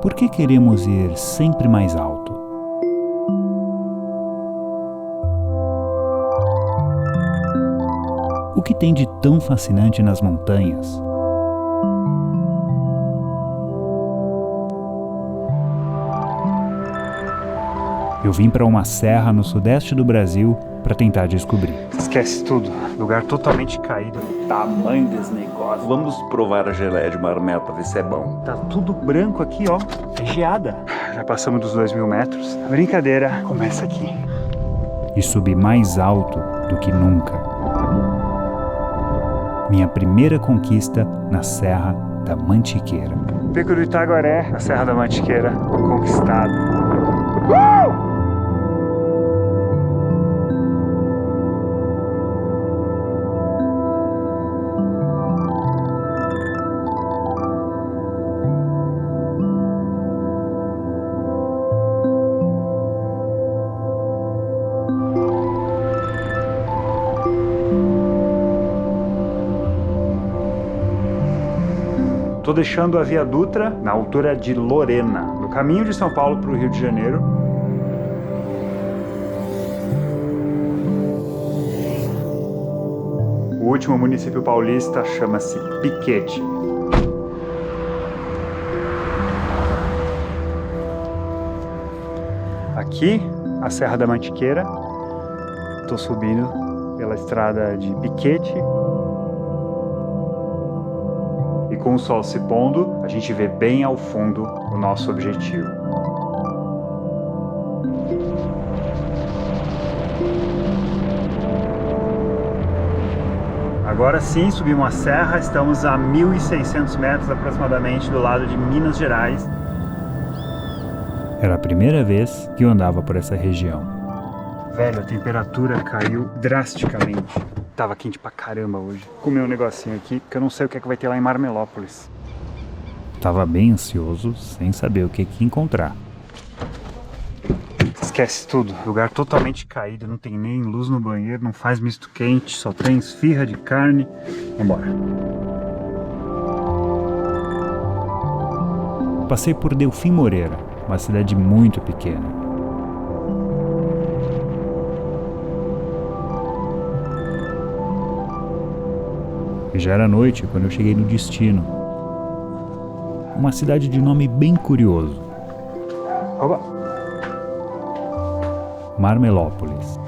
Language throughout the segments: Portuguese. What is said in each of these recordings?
Por que queremos ir sempre mais alto? O que tem de tão fascinante nas montanhas? Eu vim para uma serra no sudeste do Brasil para tentar descobrir. Esquece tudo, lugar totalmente caído. Tamanho desse negócio. Vamos provar a geleia de marmelo para ver se é bom. Tá tudo branco aqui, ó. É geada. Já passamos dos 2.000 metros. A brincadeira começa aqui. E subi mais alto do que nunca. Minha primeira conquista na Serra da Mantiqueira. Pico do Itaguaré, a Serra da Mantiqueira, conquistado. Tô deixando a Via Dutra na altura de Lorena, no caminho de São Paulo para o Rio de Janeiro. O último município paulista chama-se Piquete. Aqui, a Serra da Mantiqueira. Tô subindo pela estrada de Piquete. E com o sol se pondo, a gente vê bem ao fundo o nosso objetivo. Agora sim, subimos a serra, estamos a 1.600 metros aproximadamente do lado de Minas Gerais. Era a primeira vez que eu andava por essa região. Velho, a temperatura caiu drasticamente. Tava quente pra caramba hoje. Comi um negocinho aqui, que eu não sei o que é que vai ter lá em Marmelópolis. Tava bem ansioso, sem saber o que encontrar. Esquece tudo. Lugar totalmente caído, não tem nem luz no banheiro, não faz misto quente, só tem esfirra de carne. Vambora. Passei por Delfim Moreira, uma cidade muito pequena. E já era noite quando eu cheguei no destino. Uma cidade de nome bem curioso. Oba! Marmelópolis.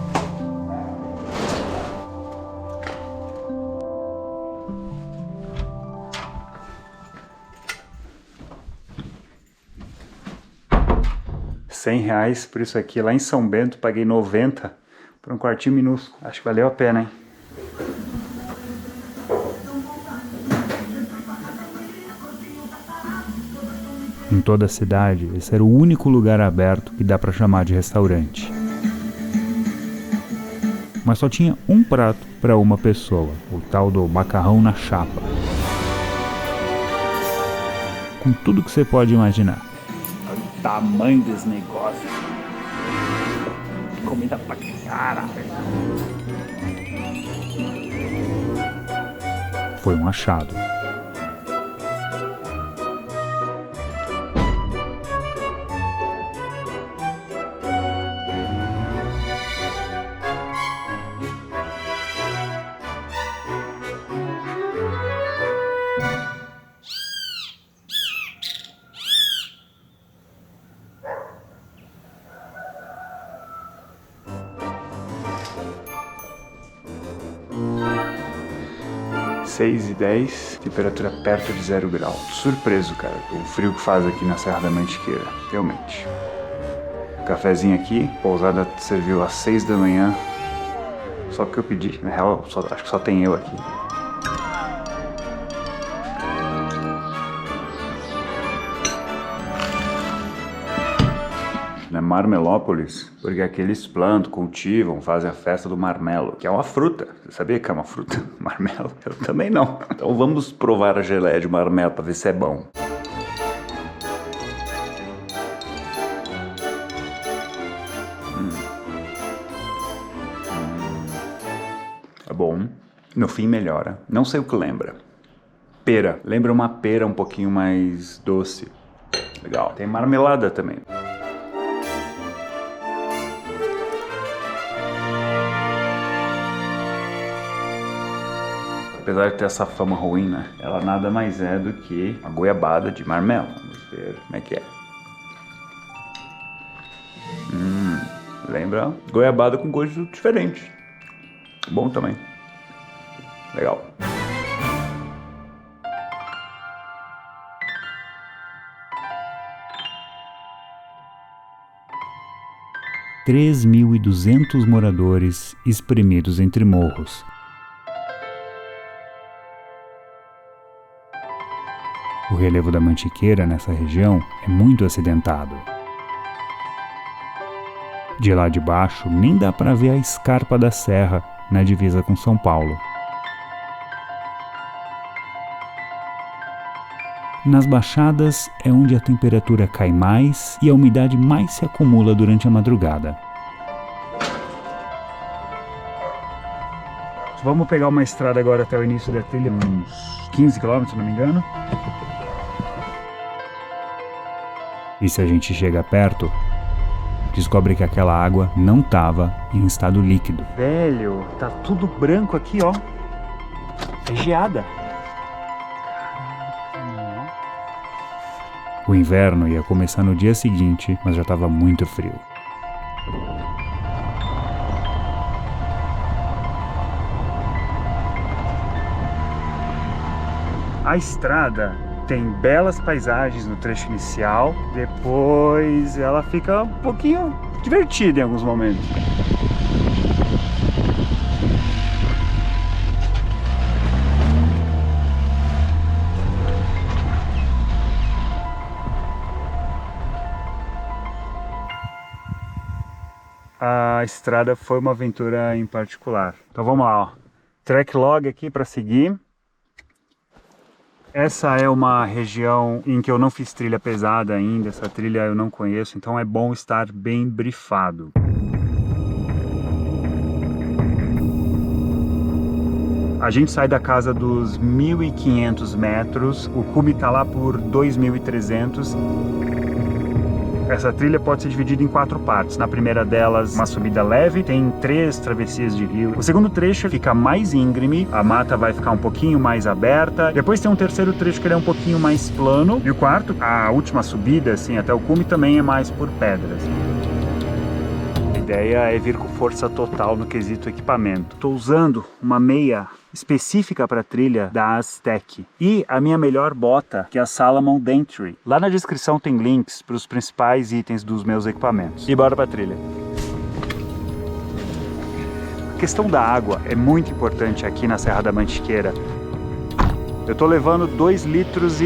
R$100 por isso aqui. Lá em São Bento paguei 90 por um quartinho minúsculo. Acho que valeu a pena, hein? Em toda a cidade, esse era o único lugar aberto que dá para chamar de restaurante. Mas só tinha um prato para uma pessoa, o tal do macarrão na chapa. Com tudo que você pode imaginar. Olha o tamanho desse negócio. Comida pra caralho. Foi um achado. Seis e 10, temperatura perto de 0 grau. Surpreso, cara, o frio que faz aqui na Serra da Mantiqueira, realmente. Cafezinho aqui, pousada serviu às 6 da manhã. Só porque eu pedi, na real, acho que só tem eu aqui. Na Marmelópolis, porque aqui eles plantam, cultivam, fazem a festa do marmelo, que é uma fruta. Você sabia que é uma fruta? Marmelo? Eu também não. Então vamos provar a geleia de marmelo para ver se é bom. É bom. No fim melhora. Não sei o que lembra. Pera. Lembra uma pera um pouquinho mais doce. Legal. Tem marmelada também. Apesar de ter essa fama ruim, né? Ela nada mais é do que uma goiabada de marmelo. Vamos ver como é que é. Lembra? Goiabada com gosto diferente. Bom também. Legal. – 3.200 moradores espremidos entre morros. O relevo da Mantiqueira nessa região é muito acidentado. De lá de baixo nem dá para ver a escarpa da serra na divisa com São Paulo. Nas baixadas é onde a temperatura cai mais e a umidade mais se acumula durante a madrugada. Vamos pegar uma estrada agora até o início da trilha, uns 15 km, se não me engano. E se a gente chega perto, descobre que aquela água não estava em estado líquido. Velho, tá tudo branco aqui, ó. É geada. O inverno ia começar no dia seguinte, mas já estava muito frio. A estrada tem belas paisagens no trecho inicial, depois ela fica um pouquinho divertida em alguns momentos. A estrada foi uma aventura em particular. Então vamos lá, ó. Track log aqui para seguir. Essa é uma região em que eu não fiz trilha pesada ainda, essa trilha eu não conheço, então é bom estar bem brifado. A gente sai da casa dos 1.500 metros, o cume está lá por 2.300. Essa trilha pode ser dividida em 4 partes. Na primeira delas, uma subida leve, tem 3 travessias de rio. O segundo trecho fica mais íngreme, a mata vai ficar um pouquinho mais aberta. Depois tem um terceiro trecho que ele é um pouquinho mais plano. E o quarto, a última subida, assim, até o cume, também é mais por pedras. A ideia é vir com força total no quesito equipamento. Estou usando uma meia específica para trilha da Aztec e a minha melhor bota, que é a Salomon Daintree. Lá na descrição tem links para os principais itens dos meus equipamentos. E bora para a trilha. A questão da água é muito importante aqui na Serra da Mantiqueira. Eu estou levando 2,10 litros.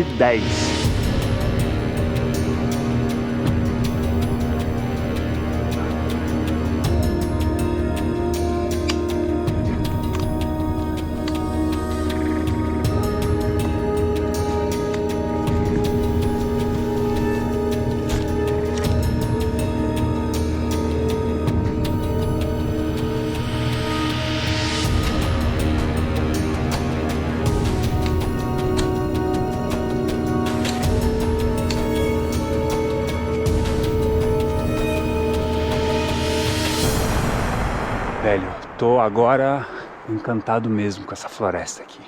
Velho, tô agora encantado mesmo com essa floresta aqui.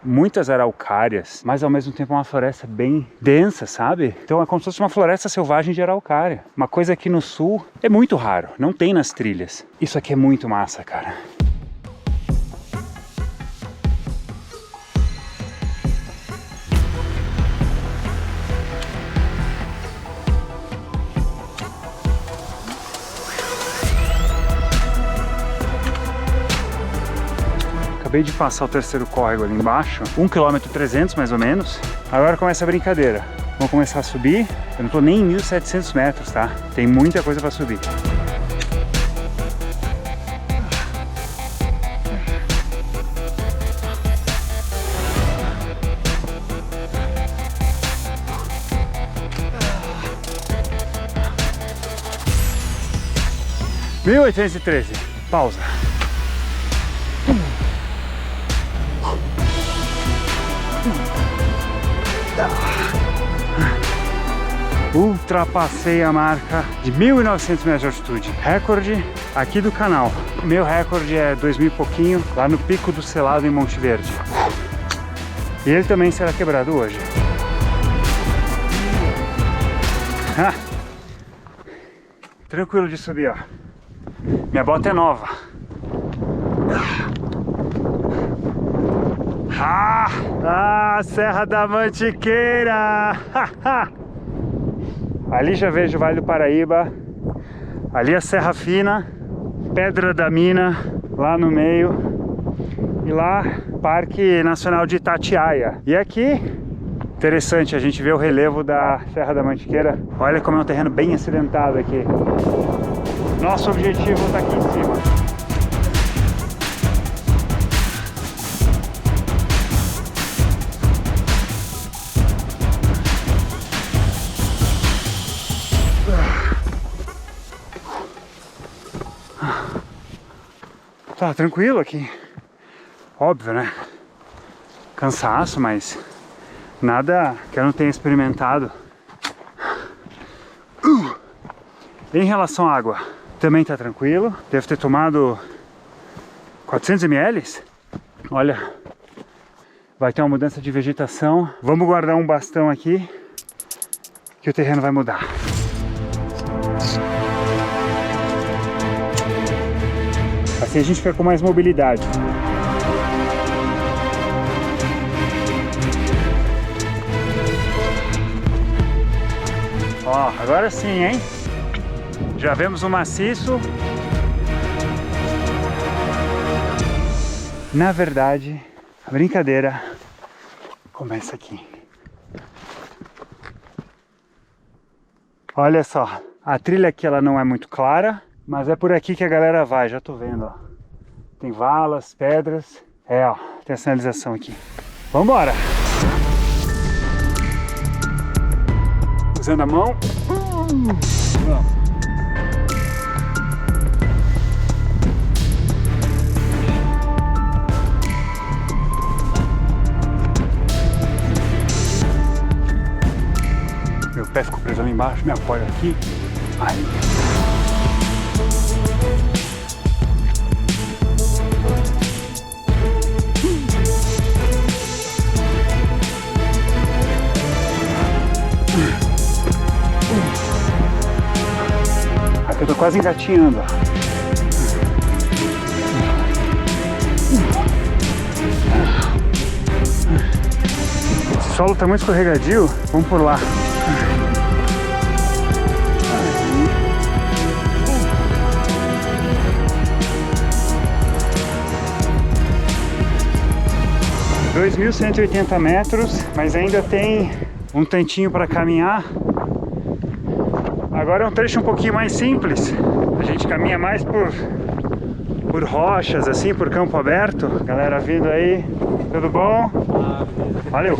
Muitas araucárias, mas ao mesmo tempo uma floresta bem densa, sabe? Então é como se fosse uma floresta selvagem de araucária. Uma coisa aqui no sul é muito raro, não tem nas trilhas. Isso aqui é muito massa, cara. Acabei de passar o terceiro córrego ali embaixo, 1,3 km mais ou menos. Agora começa a brincadeira. Vamos começar a subir. Eu não tô nem em 1.700 metros, tá? Tem muita coisa para subir. – 1.813. Pausa. ultrapassei a marca de 1.900 metros de altitude. Recorde aqui do canal. Meu recorde é 2.000 e pouquinho, lá no Pico do Selado, em Monte Verde. E ele também será quebrado hoje. Ah, tranquilo de subir, ó. Minha bota é nova. Serra da Mantiqueira! Ali já vejo o Vale do Paraíba. Ali a Serra Fina, Pedra da Mina, lá no meio. E lá, Parque Nacional de Itatiaia. E aqui, interessante, a gente vê o relevo da Serra da Mantiqueira. Olha como é um terreno bem acidentado aqui. Nosso objetivo está aqui em cima. Tá tranquilo aqui. Óbvio, né? Cansaço, mas nada que eu não tenha experimentado. Em relação à água, também tá tranquilo. Devo ter tomado 400 ml. Olha, vai ter uma mudança de vegetação. Vamos guardar um bastão aqui, que o terreno vai mudar. Assim a gente fica com mais mobilidade. Ó, agora sim, hein? Já vemos o maciço. Na verdade, a brincadeira começa aqui. Olha só, a trilha aqui ela não é muito clara, mas é por aqui que a galera vai, já tô vendo, ó. Tem valas, pedras. É, ó, tem a sinalização aqui. Vambora! Usando a mão. Meu pé ficou preso ali embaixo, me apoio aqui. Ai. Aqui eu tô quase engatinhando, ó. Esse solo tá muito escorregadio, vamos por lá. Dois 2.180 metros, mas ainda tem um tantinho para caminhar. Agora é um trecho um pouquinho mais simples. A gente caminha mais por rochas, assim, por campo aberto. Galera vindo aí, tudo bom? Valeu!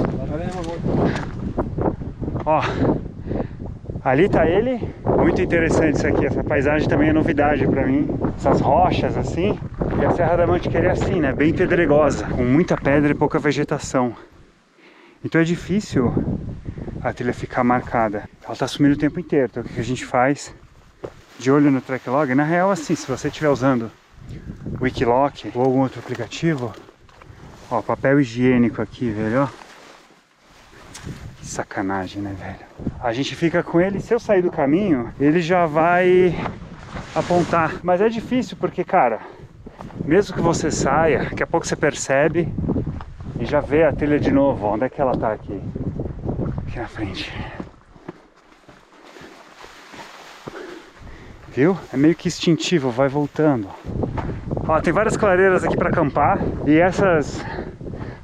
Ó, ali tá ele. Muito interessante isso aqui, essa paisagem também é novidade pra mim. Essas rochas assim. E a Serra da Mantiqueira é assim, né? Bem pedregosa, com muita pedra e pouca vegetação. Então é difícil a trilha ficar marcada. Ela tá sumindo o tempo inteiro. Então o que a gente faz? De olho no Tracklog. Na real, assim, se você estiver usando o Wikiloc ou algum outro aplicativo, ó, papel higiênico aqui, velho, ó. Que sacanagem, né, velho? A gente fica com ele, se eu sair do caminho, ele já vai apontar. Mas é difícil porque, cara, mesmo que você saia, daqui a pouco você percebe e já vê a trilha de novo. Onde é que ela tá aqui? Aqui na frente. Viu? É meio que instintivo, vai voltando. Ó, tem várias clareiras aqui para acampar. E essas...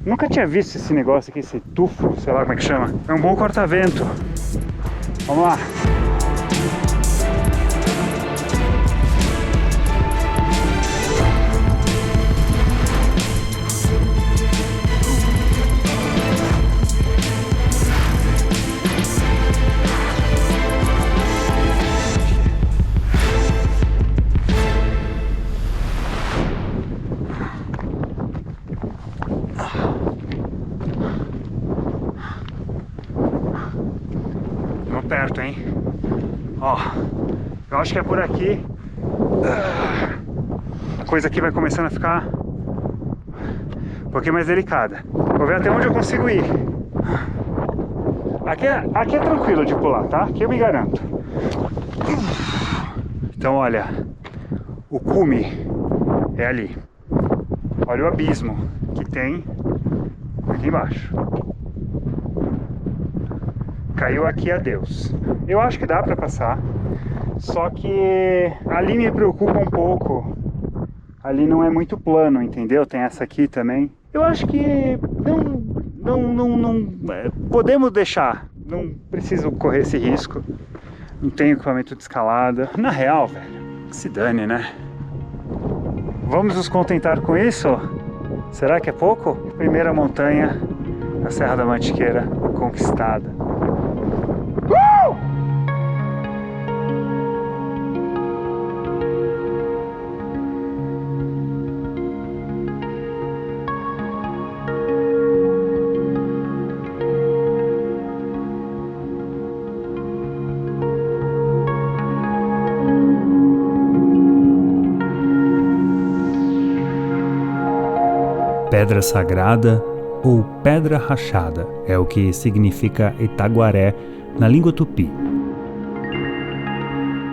Nunca tinha visto esse negócio aqui, esse tufo, sei lá como é que chama. É um bom corta-vento. Vamos lá. Perto, hein? Ó, eu acho que é por aqui. A coisa aqui vai começando a ficar um pouquinho mais delicada. Vou ver até onde eu consigo ir. Aqui é tranquilo de pular, tá? Aqui eu me garanto. Então, olha, o cume é ali. Olha o abismo que tem aqui embaixo. Caiu aqui, adeus. Eu acho que dá pra passar, só que ali me preocupa um pouco. Ali não é muito plano, entendeu? Tem essa aqui também. Eu acho que não podemos deixar. Não preciso correr esse risco. Não tenho equipamento de escalada. Na real, velho, se dane, né? Vamos nos contentar com isso? Será que é pouco? Primeira montanha, a Serra da Mantiqueira, conquistada. Pedra Sagrada ou Pedra Rachada é o que significa Itaguaré na língua tupi.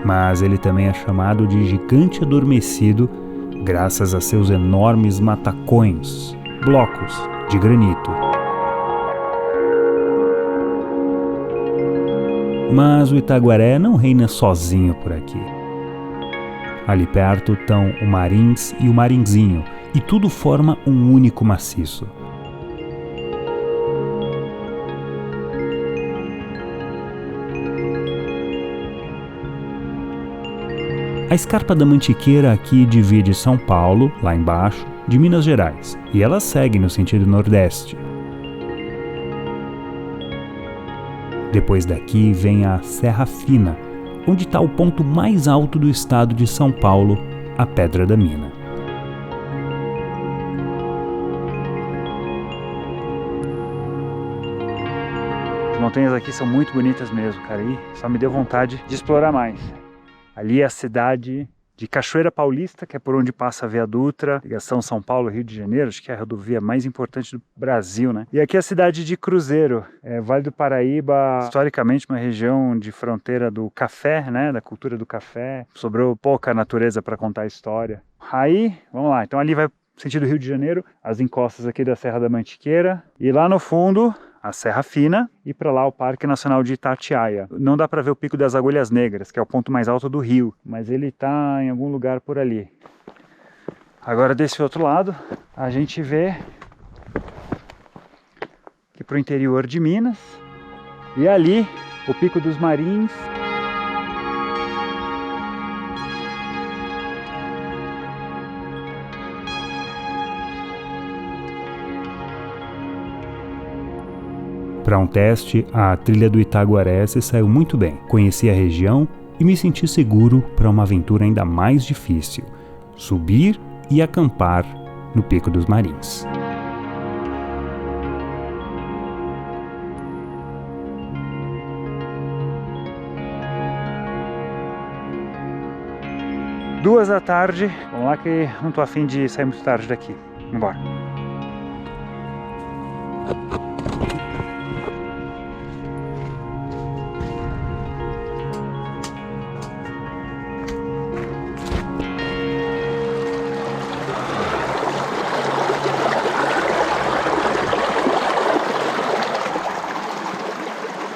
Mas ele também é chamado de Gigante Adormecido graças a seus enormes matacões, blocos de granito. Mas o Itaguaré não reina sozinho por aqui. Ali perto estão o Marins e o Marinzinho, e tudo forma um único maciço. A Escarpa da Mantiqueira aqui divide São Paulo, lá embaixo, de Minas Gerais, e ela segue no sentido nordeste. Depois daqui vem a Serra Fina, onde está o ponto mais alto do estado de São Paulo, a Pedra da Mina. As montanhas aqui são muito bonitas mesmo, cara, e só me deu vontade de explorar mais. Ali é a cidade de Cachoeira Paulista, que é por onde passa a Via Dutra, ligação São Paulo-Rio de Janeiro, acho que é a rodovia mais importante do Brasil, né? E aqui é a cidade de Cruzeiro, Vale do Paraíba, historicamente uma região de fronteira do café, né? Da cultura do café, sobrou pouca natureza para contar a história. Aí, vamos lá, então ali vai sentido Rio de Janeiro, as encostas aqui da Serra da Mantiqueira, e lá no fundo a Serra Fina, e para lá o Parque Nacional de Itatiaia. Não dá para ver o Pico das Agulhas Negras, que é o ponto mais alto do Rio, mas ele está em algum lugar por ali. Agora desse outro lado, a gente vê aqui para o interior de Minas, e ali o Pico dos Marins. Para um teste, a trilha do Itaguaré se saiu muito bem. Conheci a região e me senti seguro para uma aventura ainda mais difícil: subir e acampar no Pico dos Marins. Duas da tarde, vamos lá que não tô afim de sair muito tarde daqui. Vambora.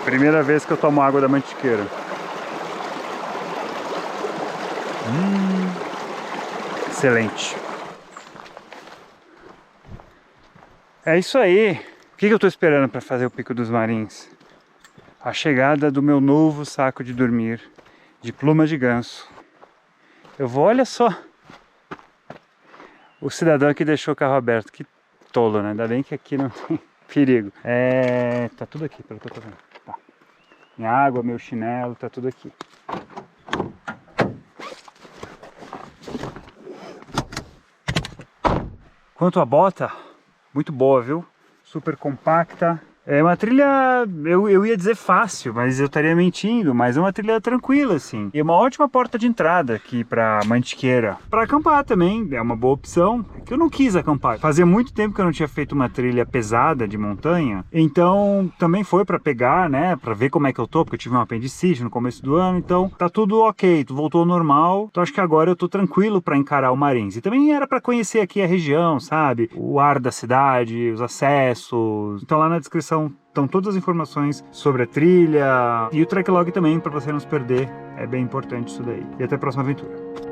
Primeira vez que eu tomo água da Mantiqueira. Excelente. É isso aí. O que eu estou esperando para fazer o Pico dos Marins? A chegada do meu novo saco de dormir de pluma de ganso. Eu vou, olha só. O cidadão que deixou o carro aberto. Que tolo, né? Ainda bem que aqui não tem perigo. Tá tudo aqui, pelo que eu tô vendo. Tá. Minha água, meu chinelo, tá tudo aqui. Quanto à bota, muito boa, viu? Super compacta, É uma trilha, eu ia dizer fácil, mas eu estaria mentindo, mas é uma trilha tranquila, assim. E é uma ótima porta de entrada aqui pra Mantiqueira. Pra acampar também, é uma boa opção. É que eu não quis acampar. Fazia muito tempo que eu não tinha feito uma trilha pesada de montanha, então também foi pra pegar, né, pra ver como é que eu tô, porque eu tive um apendicite no começo do ano, então tá tudo ok, tudo voltou ao normal. Então acho que agora eu tô tranquilo pra encarar o Marins. E também era pra conhecer aqui a região, sabe? O ar da cidade, os acessos. Então lá na descrição estão todas as informações sobre a trilha e o Trek Log também, para você não se perder. É bem importante isso daí. E até a próxima aventura.